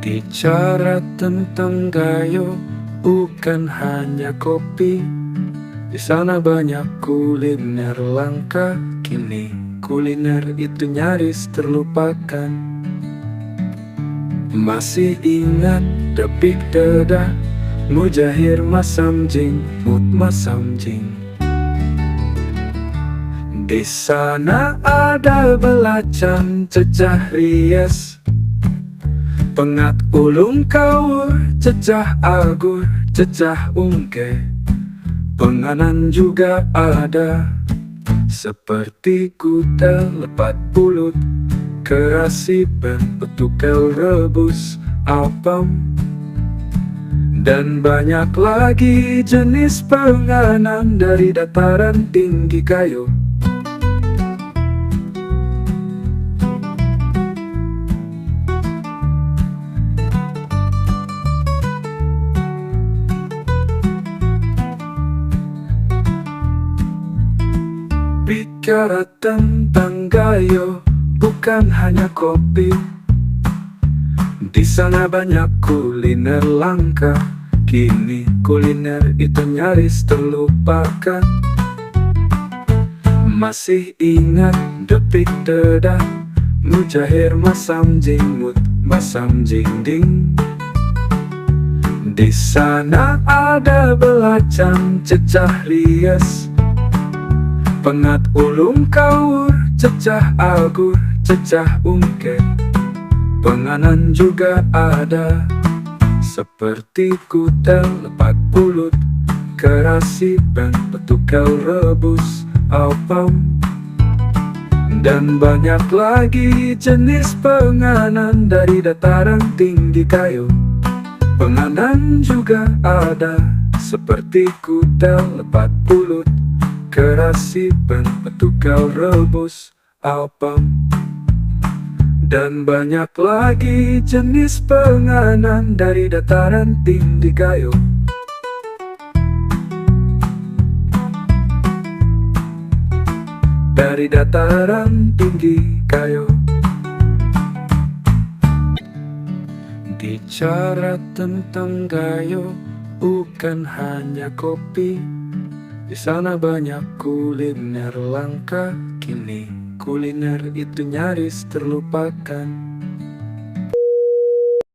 Bicara tentang Gayo, bukan hanya kopi. Di sana banyak kuliner langka. Kini kuliner itu nyaris terlupakan. Masih ingat Depik Dedah, Mujahir Masamjing, Mut Masamjing. Di sana ada belacan, cecah rias, pengat ulung kawur, cecah agur, cecah ungke. Penganan juga ada, seperti kutel, lepat pulut, kerasipan, petukel rebus, apam, dan banyak lagi jenis penganan dari dataran tinggi Gayo. Bicara tentang Gayo, bukan hanya kopi. Di sana banyak kuliner langka. Kini kuliner itu nyaris terlupakan. Masih ingat Depik Dedah, Mujahir Masamjing, Mut Masamjing ding. Di sana ada belacan, cecah rias, pengat ulung kawur, cecah agur, cecah ungke. Penganan juga ada, seperti kutel, lepat pulut, kerasipan, petukel rebus, apam, dan banyak lagi jenis penganan dari dataran tinggi Gayo. Penganan juga ada, seperti kutel, lepat pulut, kerasipan, petukel rebus, apam, dan banyak lagi jenis penganan dari dataran tinggi Gayo. Dari dataran tinggi Gayo. Bicara tentang Gayo, bukan hanya kopi. Di sana banyak kuliner langka. Kini kuliner itu nyaris terlupakan.